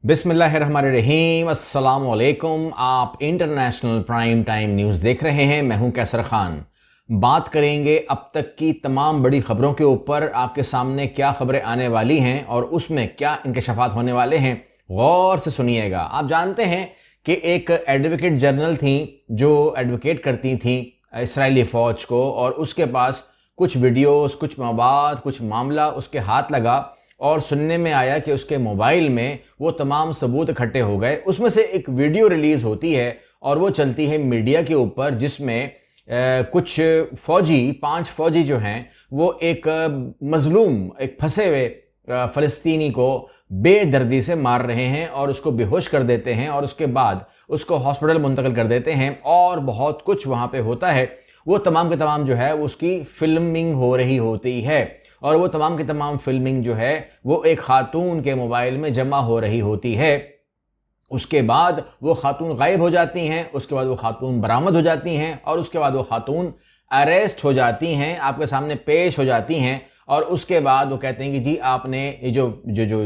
بسم اللہ الرحمن الرحیم، السلام علیکم۔ آپ انٹرنیشنل پرائم ٹائم نیوز دیکھ رہے ہیں، میں ہوں کیسر خان۔ بات کریں گے اب تک کی تمام بڑی خبروں کے اوپر، آپ کے سامنے کیا خبریں آنے والی ہیں اور اس میں کیا انکشافات ہونے والے ہیں، غور سے سنیے گا۔ آپ جانتے ہیں کہ ایک ایڈوکیٹ جنرل تھیں جو ایڈوکیٹ کرتی تھیں اسرائیلی فوج کو، اور اس کے پاس کچھ ویڈیوز، کچھ مواد، کچھ معاملہ اس کے ہاتھ لگا اور سننے میں آیا کہ اس کے موبائل میں وہ تمام ثبوت اکٹھے ہو گئے۔ اس میں سے ایک ویڈیو ریلیز ہوتی ہے اور وہ چلتی ہے میڈیا کے اوپر، جس میں کچھ فوجی، 5 فوجی جو ہیں، وہ ایک مظلوم، ایک پھنسے ہوئے فلسطینی کو بے دردی سے مار رہے ہیں اور اس کو بے ہوش کر دیتے ہیں، اور اس کے بعد اس کو ہاسپٹل منتقل کر دیتے ہیں، اور بہت کچھ وہاں پہ ہوتا ہے۔ وہ تمام کے تمام جو ہے اس کی فلمنگ ہو رہی ہوتی ہے، اور وہ تمام کی تمام فلمنگ جو ہے وہ ایک خاتون کے موبائل میں جمع ہو رہی ہوتی ہے۔ اس کے بعد وہ خاتون غائب ہو جاتی ہیں، اس کے بعد وہ خاتون برآمد ہو جاتی ہیں، اور اس کے بعد وہ خاتون اریسٹ ہو جاتی ہیں، آپ کے سامنے پیش ہو جاتی ہیں، اور اس کے بعد وہ کہتے ہیں کہ جی آپ نے یہ جو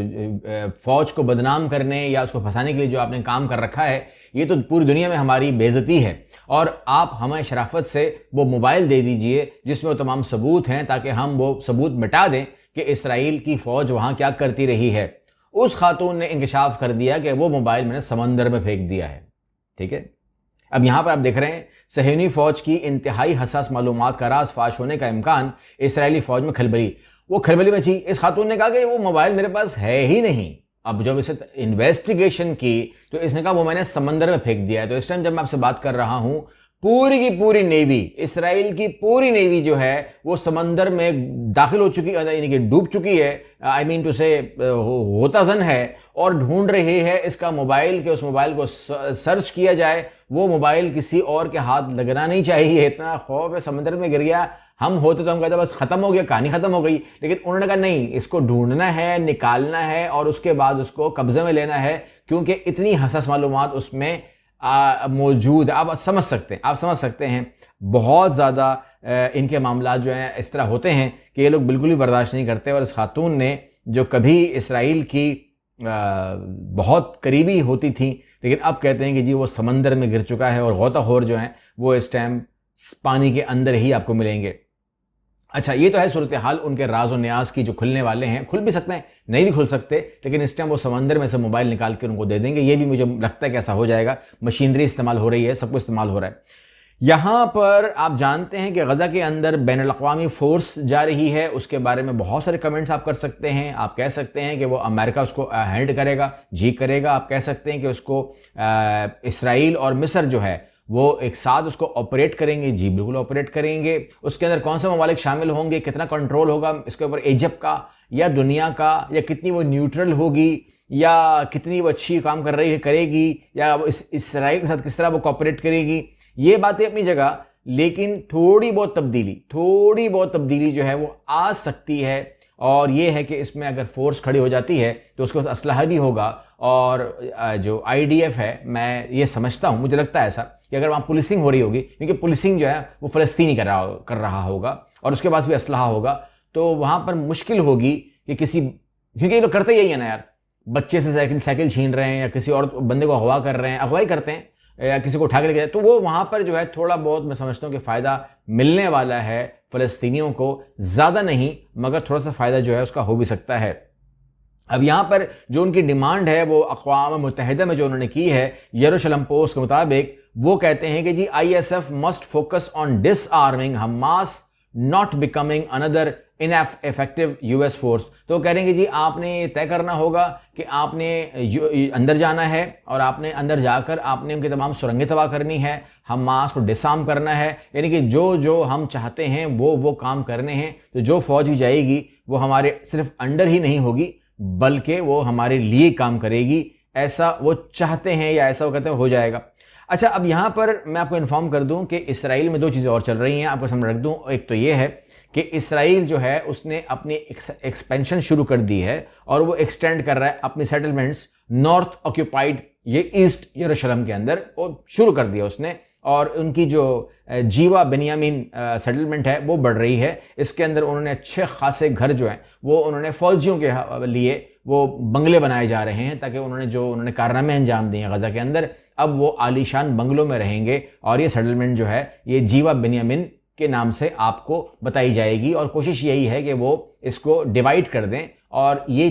فوج کو بدنام کرنے یا اس کو پھنسانے کے لیے جو آپ نے کام کر رکھا ہے، یہ تو پوری دنیا میں ہماری بے عزتی ہے، اور آپ ہمیں شرافت سے وہ موبائل دے دیجئے جس میں وہ تمام ثبوت ہیں، تاکہ ہم وہ ثبوت مٹا دیں کہ اسرائیل کی فوج وہاں کیا کرتی رہی ہے۔ اس خاتون نے انکشاف کر دیا کہ وہ موبائل میں نے سمندر میں پھینک دیا ہے۔ ٹھیک ہے، اب یہاں پر آپ دیکھ رہے ہیں صہیونی فوج کی انتہائی حساس معلومات کا راز فاش ہونے کا امکان، اسرائیلی فوج میں کھلبلی۔ وہ کھلبلی مچی، اس خاتون نے کہا کہ وہ موبائل میرے پاس ہے ہی نہیں۔ اب جب اسے انویسٹیگیشن کی تو اس نے کہا وہ میں نے سمندر میں پھینک دیا ہے۔ تو اس ٹائم جب میں آپ سے بات کر رہا ہوں، پوری کی پوری نیوی، اسرائیل کی پوری نیوی جو ہے وہ سمندر میں داخل ہو چکی، یعنی کہ ڈوب چکی ہے، آئی مین ٹو سے غوطہ ہے، اور ڈھونڈ رہی ہے اس کا موبائل، کہ اس موبائل کو سرچ کیا جائے۔ وہ موبائل کسی اور کے ہاتھ لگنا نہیں چاہیے، اتنا خوف ہے، سمندر میں گر گیا۔ ہم ہوتے تو ہم کہتے بس ختم ہو گیا، کہانی ختم ہو گئی، لیکن انہوں نے کہا نہیں، اس کو ڈھونڈنا ہے، نکالنا ہے، اور اس کے بعد اس کو قبضے میں لینا ہے، کیونکہ اتنی حساس معلومات اس میں موجود۔ آپ سمجھ سکتے ہیں بہت زیادہ ان کے معاملات جو ہیں اس طرح ہوتے ہیں کہ یہ لوگ بالکل بھی برداشت نہیں کرتے۔ اور اس خاتون نے، جو کبھی اسرائیل کی بہت قریبی ہوتی تھی، لیکن اب کہتے ہیں کہ جی وہ سمندر میں گر چکا ہے، اور غوطہ خور جو ہیں وہ اس ٹائم پانی کے اندر ہی آپ کو ملیں گے۔ اچھا، یہ تو ہے صورتحال ان کے راز و نیاز کی جو کھلنے والے ہیں۔ کھل بھی سکتے ہیں، نہیں بھی کھل سکتے، لیکن اس ٹائم وہ سمندر میں سے موبائل نکال کے ان کو دے دیں گے۔ یہ بھی مجھے لگتا ہے کہ ایسا ہو جائے گا۔ مشینری استعمال ہو رہی ہے، سب کچھ استعمال ہو رہا ہے۔ یہاں پر آپ جانتے ہیں کہ غزہ کے اندر بین الاقوامی فورس جا رہی ہے، اس کے بارے میں بہت سارے کمنٹس آپ کر سکتے ہیں۔ آپ کہہ سکتے ہیں کہ وہ امریکہ اس کو ہینڈ کرے گا، کرے گا۔ آپ کہہ سکتے ہیں کہ اس کو اسرائیل اور مصر جو ہے وہ ایک ساتھ اس کو آپریٹ کریں گے، بالکل آپریٹ کریں گے۔ اس کے اندر کون سے ممالک شامل ہوں گے، کتنا کنٹرول ہوگا اس کے اوپر، ایجپٹ کا یا دنیا کا، یا کتنی وہ نیوٹرل ہوگی، یا کتنی وہ اچھی کام کرے گی، یا اسرائیل کے ساتھ کس طرح وہ کوآپریٹ کرے گی، یہ باتیں اپنی جگہ، لیکن تھوڑی بہت تبدیلی جو ہے وہ آ سکتی ہے۔ اور یہ ہے کہ اس میں اگر فورس کھڑی ہو جاتی ہے تو اس کے پاس اسلحہ بھی ہوگا، اور جو IDF ہے، میں یہ سمجھتا ہوں، مجھے لگتا ہے ایسا کہ اگر وہاں پولیسنگ ہو رہی ہوگی، کیونکہ پولیسنگ جو ہے وہ فلسطینی کر رہا ہوگا، اور اس کے پاس بھی اسلحہ ہوگا، تو وہاں پر مشکل ہوگی کہ کیونکہ یہ لوگ کرتے یہی ہے نا یار، بچے سے سائیکل چھین رہے ہیں، یا کسی اور بندے کو اغوا کر رہے ہیں، اغوائی کرتے ہیں، یا کسی کو اٹھا کے لے جائے، تو وہ وہاں پر جو ہے تھوڑا بہت میں سمجھتا ہوں کہ فائدہ ملنے والا ہے فلسطینیوں کو، زیادہ نہیں مگر تھوڑا سا فائدہ جو ہے اس کا ہو بھی سکتا ہے۔ اب یہاں پر جو ان کی ڈیمانڈ ہے وہ اقوام متحدہ میں جو انہوں نے کی ہے، یروشلم پوسٹ کے مطابق، وہ کہتے ہیں کہ جی ISF must focus on disarming Hamas, not becoming another ineffective US force۔ تو کہہ رہے ہیں کہ جی آپ نے یہ طے کرنا ہوگا کہ آپ نے اندر جانا ہے، اور آپ نے اندر جا کر آپ نے ان کی تمام سرنگیں تباہ کرنی ہے، حماس کو ڈسارم کرنا ہے، یعنی کہ جو ہم چاہتے ہیں وہ کام کرنے ہیں۔ تو جو فوج بھی جائے گی وہ ہمارے صرف انڈر ہی نہیں ہوگی، بلکہ وہ ہمارے لیے کام کرے گی، ایسا وہ چاہتے ہیں، یا ایسا وہ کہتے ہیں ہو جائے گا۔ اچھا، اب یہاں پر میں آپ کو انفارم کر دوں کہ اسرائیل میں 2 چیزیں اور چل رہی ہیں، آپ کو سامنے رکھ دوں۔ ایک تو یہ ہے کہ اسرائیل جو ہے اس نے اپنی ایکسپینشن شروع کر دی ہے، اور وہ ایکسٹینڈ کر رہا ہے اپنی سیٹلمنٹس نارتھ آکیوپائڈ، یہ ایسٹ یروشلم کے اندر، وہ شروع کر دیا اس نے۔ اور ان کی جو جیوا بنیامین سیٹلمنٹ ہے وہ بڑھ رہی ہے. اس کے اندر انہوں نے اچھے خاصے گھر جو ہیں وہ انہوں نے فوجیوں کے لیے وہ بنگلے بنائے جا رہے ہیں تاکہ انہوں نے کارنامے انجام دیے ہیں غزہ کے اندر. اب وہ عالی شان بنگلوں میں رہیں گے اور یہ سیٹلمنٹ جو ہے یہ جیوا بنیامین کے نام سے آپ کو بتائی جائے گی, اور کوشش یہی ہے کہ وہ اس کو ڈیوائڈ کر دیں اور یہ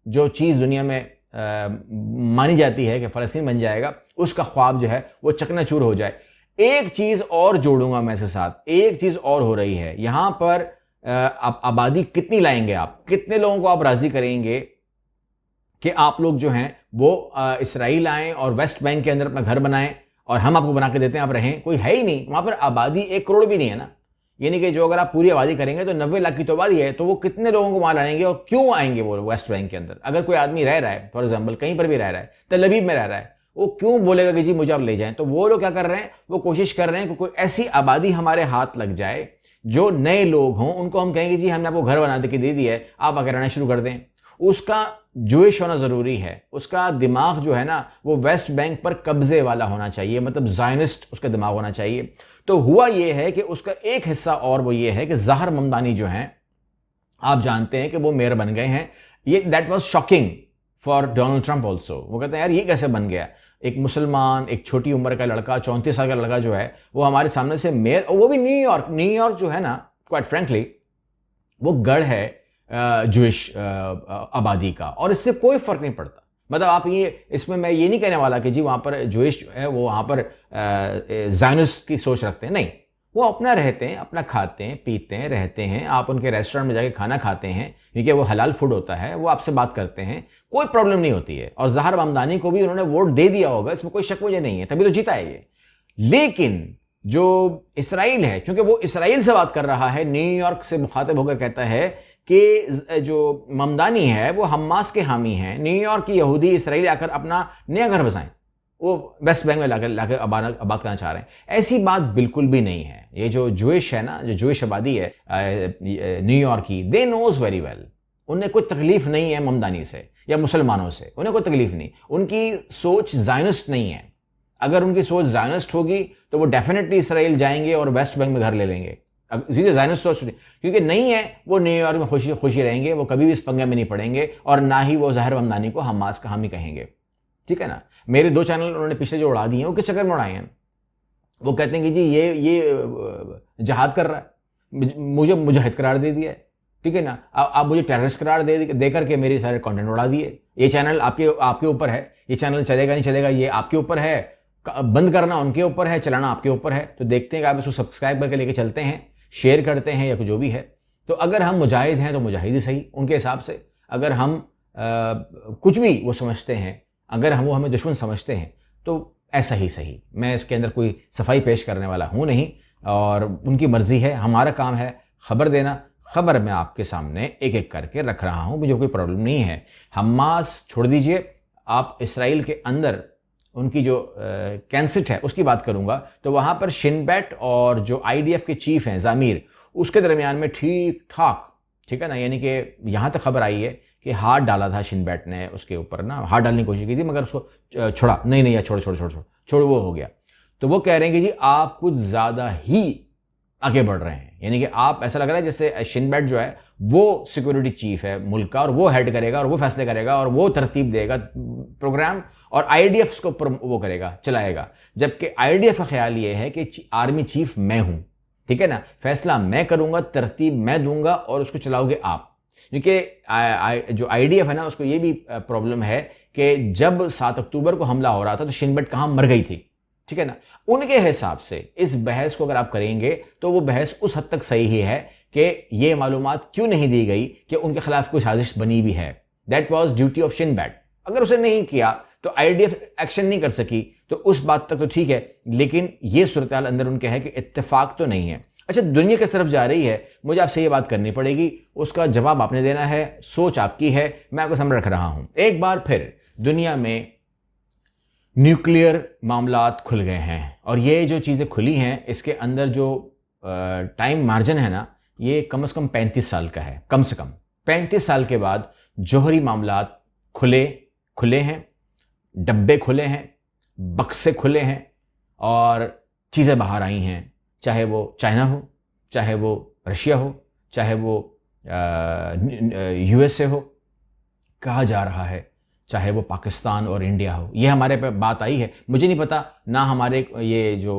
جو چیز دنیا میں مانی جاتی ہے کہ فلسطین بن جائے گا, اس کا خواب جو ہے وہ چکنا چور ہو جائے. ایک چیز اور جوڑوں گا میں اس کے ساتھ, ایک چیز اور ہو رہی ہے یہاں پر. آبادی کتنی لائیں گے آپ, کتنے لوگوں کو آپ راضی کریں گے کہ آپ لوگ جو ہیں وہ اسرائیل آئیں اور ویسٹ بینک کے اندر اپنا گھر بنائیں اور ہم آپ کو بنا کے دیتے ہیں, آپ رہیں. کوئی ہے ہی نہیں وہاں پر, آبادی 1 کروڑ بھی نہیں ہے نا. یعنی کہ جو اگر آپ پوری آبادی کریں گے تو 90 لاکھ کی تو آبادی ہے, تو وہ کتنے لوگوں کو وہاں لائیں گے اور کیوں آئیں گے وہ ویسٹ بینک کے اندر؟ اگر کوئی آدمی رہ رہا ہے فار ایگزامپل کہیں پر بھی رہ رہا ہے, تل ابیب میں رہ رہا ہے, وہ کیوں بولے گا کہ جی مجھے آپ لے جائیں؟ تو وہ لوگ کیا کر رہے ہیں, وہ کوشش کر رہے ہیں کہ کوئی ایسی آبادی ہمارے ہاتھ لگ جائے جو نئے لوگ ہوں, ان کو ہم کہیں گے جی ہم نے آپ کو گھر بنا کے دے دیا ہے, آپ آ کے رہنا شروع کر دیں. اس کا جوش ہونا ضروری ہے, اس کا دماغ جو ہے نا وہ ویسٹ بینک پر قبضے والا ہونا چاہیے, مطلب زائنسٹ اس کا دماغ ہونا چاہیے. تو ہوا یہ ہے کہ اس کا ایک حصہ اور وہ یہ ہے کہ ظاہر ممدانی جو ہیں آپ جانتے ہیں کہ وہ میئر بن گئے ہیں. یہ that was shocking for Donald Trump also. وہ کہتے ہیں یار یہ کیسے بن گیا, ایک مسلمان ایک چھوٹی عمر کا لڑکا 34 سال کا لڑکا جو ہے وہ ہمارے سامنے سے میئر, اور وہ بھی نیو یارک جو ہے نا کوائٹ فرینکلی وہ گڑھ ہے جوئش آبادی کا, اور اس سے کوئی فرق نہیں پڑتا. مطلب آپ یہ اس میں یہ نہیں کہنے والا کہ جی وہاں پر جوئش جو ہے وہ وہاں پر زائنسٹ کی سوچ رکھتے ہیں, نہیں. وہ اپنا رہتے ہیں, اپنا کھاتے ہیں پیتے ہیں رہتے ہیں, آپ ان کے ریسٹورنٹ میں جا کے کھانا کھاتے ہیں کیونکہ وہ حلال فوڈ ہوتا ہے, وہ آپ سے بات کرتے ہیں, کوئی پرابلم نہیں ہوتی ہے. اور ظاہر ممدانی کو بھی انہوں نے ووٹ دے دیا ہوگا, اس میں کوئی شک مجھے نہیں ہے, تبھی تو جیتا ہے یہ. لیکن جو اسرائیل ہے, چونکہ وہ اسرائیل سے بات کر رہا ہے, نیو یارک سے مخاطب ہو کر کہتا ہے کہ جو ممدانی ہے وہ حماس کے حامی ہیں, نیو یارک کی یہودی اسرائیل آ کر اپنا نیا گھر بسائیں, وہ ویسٹ بینک میں لا کے آباد کرنا چاہ رہے ہیں. ایسی بات بالکل بھی نہیں ہے. یہ جو جوئش ہے نا, جو جوئش آبادی ہے نیو یارک کی, دے نوز ویری ویل, انہیں کوئی تکلیف نہیں ہے ممدانی سے یا مسلمانوں سے, انہیں کوئی تکلیف نہیں. ان کی سوچ زائنسٹ نہیں ہے. اگر ان کی سوچ زائنسٹ ہوگی تو وہ ڈیفینیٹلی اسرائیل جائیں گے اور ویسٹ بینک میں گھر لے لیں گے. زائنسٹ سوچ کیونکہ نہیں ہے, وہ نیو یارک میں خوشی رہیں گے, وہ کبھی بھی اس پنگے میں نہیں پڑیں گے, اور نہ ہی وہ ظاہر ممدانی کو حماس کا حامی کہیں گے. ٹھیک ہے نا. میرے 2 چینل انہوں نے پچھلے جو اڑا دیے ہیں وہ کس چکر میں اڑائے ہیں؟ وہ کہتے ہیں کہ جی یہ جہاد کر رہا ہے, مجھے مجاہد قرار دے دیا ہے. ٹھیک ہے نا. آپ مجھے ٹیررسٹ قرار دے کر کے میرے سارے کانٹینٹ اڑا دیے. یہ چینل آپ کے اوپر ہے, یہ چینل چلے گا نہیں چلے گا یہ آپ کے اوپر ہے, بند کرنا ان کے اوپر ہے, چلانا آپ کے اوپر ہے. تو دیکھتے ہیں کہ آپ اس کو سبسکرائب کر کے لے کے چلتے ہیں, شیئر کرتے ہیں یا جو بھی ہے. تو اگر ہم مجاہد ہیں تو مجاہد ہی صحیح ان کے حساب سے. اگر ہم کچھ بھی وہ سمجھتے ہیں, اگر وہ ہمیں دشمن سمجھتے ہیں تو ایسا ہی صحیح. میں اس کے اندر کوئی صفائی پیش کرنے والا ہوں نہیں, اور ان کی مرضی ہے. ہمارا کام ہے خبر دینا. خبر میں آپ کے سامنے ایک ایک کر کے رکھ رہا ہوں, مجھے کوئی پرابلم نہیں ہے. حماس چھوڑ دیجئے, آپ اسرائیل کے اندر ان کی جو کینسٹ ہے اس کی بات کروں گا تو وہاں پر شن بیٹ اور جو IDF کے چیف ہیں ضمیر, اس کے درمیان میں ٹھیک ٹھاک, ٹھیک ہے نا. یعنی کہ یہاں تک خبر آئی ہے کہ ہاتھ ڈالا تھا شن بیٹ نے اس کے اوپر نا, ہاتھ ڈالنے کی کوشش کی تھی مگر اس کو چھوڑا نہیں یا چھوڑ وہ ہو گیا. تو وہ کہہ رہے ہیں کہ جی آپ کچھ زیادہ ہی آگے بڑھ رہے ہیں. یعنی کہ آپ ایسا لگ رہا ہے جیسے شن بیٹ جو ہے وہ سیکورٹی چیف ہے ملک کا, اور وہ ہیڈ کرے گا اور وہ فیصلے کرے گا اور وہ ترتیب دے گا پروگرام, اور IDF اس کو وہ کرے گا, چلائے گا. جبکہ IDF کا خیال یہ ہے کہ آرمی چیف میں ہوں, ٹھیک ہے نا, فیصلہ میں کروں گا, ترتیب میں دوں گا اور اس کو چلاؤ گے آپ. کیونکہ جو IDF ہے نا اس کو یہ بھی پرابلم ہے کہ جب 7 اکتوبر کو حملہ ہو رہا تھا تو شن بیٹ کہاں مر گئی تھی, ٹھیک ہے نا. ان کے حساب سے اس بحث کو اگر آپ کریں گے تو وہ بحث اس حد تک صحیح ہی ہے کہ یہ معلومات کیوں نہیں دی گئی کہ ان کے خلاف کوئی سازش بنی بھی ہے. دیٹ واز ڈیوٹی آف شن بیٹ. اگر اسے نہیں کیا تو IDF ایکشن نہیں کر سکی تو اس بات تک تو ٹھیک ہے, لیکن یہ صورتحال اندر ان کے ہے کہ اتفاق تو نہیں ہے. اچھا, دنیا کس طرف جا رہی ہے مجھے آپ سے یہ بات کرنی پڑے گی, اس کا جواب آپ نے دینا ہے, سوچ آپ کی ہے, میں آپ کو سامنے رکھ رہا ہوں. ایک بار پھر دنیا میں نیوکلیئر معاملات کھل گئے ہیں, اور یہ جو چیزیں کھلی ہیں اس کے اندر جو ٹائم مارجن ہے نا یہ کم از کم 35 سال کا ہے. کم سے کم 35 سال کے بعد جوہری معاملات کھلے ہیں, ڈبے کھلے ہیں, بکسے کھلے ہیں, اور چیزیں باہر آئی ہیں، چاہے وہ چائنا ہو، چاہے وہ رشیا ہو، چاہے وہ USA ہو، کہا جا رہا ہے چاہے وہ پاکستان اور انڈیا ہو، یہ ہمارے پہ بات آئی ہے. مجھے نہیں پتا نہ ہمارے یہ جو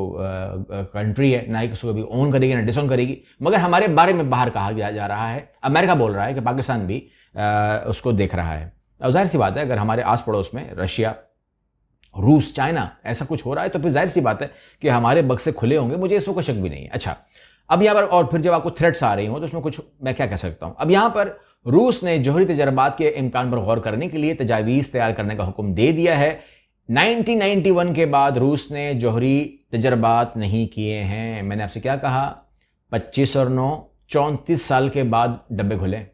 کنٹری ہے نہ ہی کسی کو بھی اون کرے گی نہ ڈس اون کرے گی، مگر ہمارے بارے میں باہر کہا جا رہا ہے. امریکہ بول رہا ہے کہ پاکستان بھی اس کو دیکھ رہا ہے. اور ظاہر سی بات ہے اگر ہمارے آس پڑوس میں رشیا، روس، چائنا ایسا کچھ ہو رہا ہے تو پھر ظاہر سی بات ہے کہ ہمارے بکسے کھلے ہوں گے، مجھے اس میں کوئی شک بھی نہیں ہے. اچھا اب یہاں پر اور پھر جب آپ کو تھریٹس آ رہی ہوں تو اس میں کچھ میں کیا کہہ سکتا ہوں. اب یہاں پر روس نے جوہری تجربات کے امکان پر غور کرنے کے لیے تجاویز تیار کرنے کا حکم دے دیا ہے. 1991 کے بعد روس نے جوہری تجربات نہیں کیے ہیں. میں نے آپ سے کیا کہا؟ 25 اور 9 34 سال کے بعد ڈبے کھلے.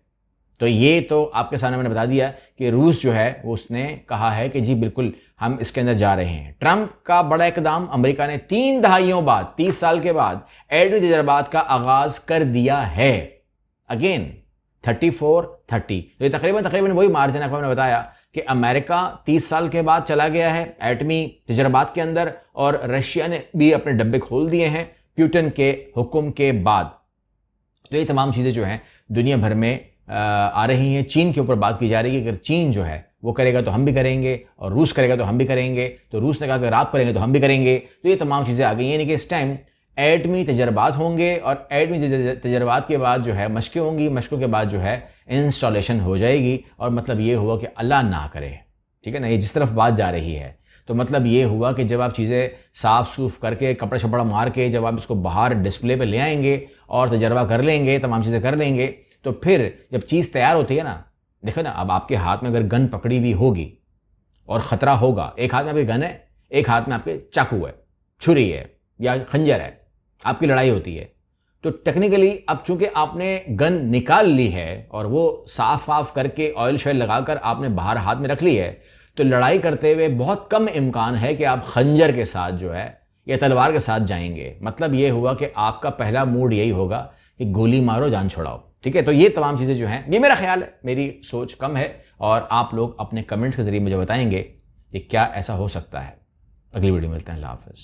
تو یہ تو آپ کے سامنے میں نے بتا دیا کہ روس جو ہے وہ اس نے کہا ہے کہ جی بالکل ہم اس کے اندر جا رہے ہیں. ٹرمپ کا بڑا اقدام، امریکہ نے 3 دہائیوں بعد 30 سال کے بعد ایٹمی تجربات کا آغاز کر دیا ہے. اگین 34-30 تو یہ تقریباً وہی مارجن آپ کو میں نے بتایا کہ امریکہ 30 سال کے بعد چلا گیا ہے ایٹمی تجربات کے اندر، اور رشیا نے بھی اپنے ڈبے کھول دیے ہیں پیوٹن کے حکم کے بعد. تو یہ تمام چیزیں جو ہیں دنیا بھر میں آ رہی ہیں. چین کے اوپر بات کی جا رہی ہے کہ اگر چین جو ہے وہ کرے گا تو ہم بھی کریں گے، اور روس کرے گا تو ہم بھی کریں گے. تو روس نے کہا کہ اگر آپ کریں گے تو ہم بھی کریں گے. تو یہ تمام چیزیں آ گئی ہیں، یعنی کہ اس ٹائم ایٹمی تجربات ہوں گے، اور ایٹمی تجربات کے بعد جو ہے مشقیں ہوں گی، مشقوں کے بعد جو ہے انسٹالیشن ہو جائے گی. اور مطلب یہ ہوا کہ اللہ نہ کرے، ٹھیک ہے نا، یہ جس طرف بات جا رہی ہے تو مطلب یہ ہوا کہ جب آپ چیزیں صاف سوف کر کے کپڑا شپڑا مار کے جب آپ اس کو باہر ڈسپلے پہ لے آئیں گے اور تجربہ کر لیں گے، تمام چیزیں کر لیں گے، تو پھر جب چیز تیار ہوتی ہے نا، دیکھو نا اب آپ کے ہاتھ میں اگر گن پکڑی ہوئی ہوگی اور خطرہ ہوگا، ایک ہاتھ میں آپ کی گن ہے، ایک ہاتھ میں آپ کے چاقو ہے، چھری ہے یا خنجر ہے، آپ کی لڑائی ہوتی ہے، تو ٹیکنیکلی اب چونکہ آپ نے گن نکال لی ہے اور وہ صاف کر کے آئل شائل لگا کر آپ نے باہر ہاتھ میں رکھ لی ہے، تو لڑائی کرتے ہوئے بہت کم امکان ہے کہ آپ خنجر کے ساتھ جو ہے یا تلوار کے ساتھ جائیں گے. مطلب یہ ہوا کہ آپ کا پہلا موڈ یہی ہوگا کہ گولی مارو جان چھوڑاؤ. ٹھیک ہے، تو یہ تمام چیزیں جو ہیں، یہ میرا خیال ہے، میری سوچ کم ہے، اور آپ لوگ اپنے کمنٹ کے ذریعے مجھے بتائیں گے کہ کیا ایسا ہو سکتا ہے. اگلی ویڈیو ملتے ہیں. اللہ حافظ.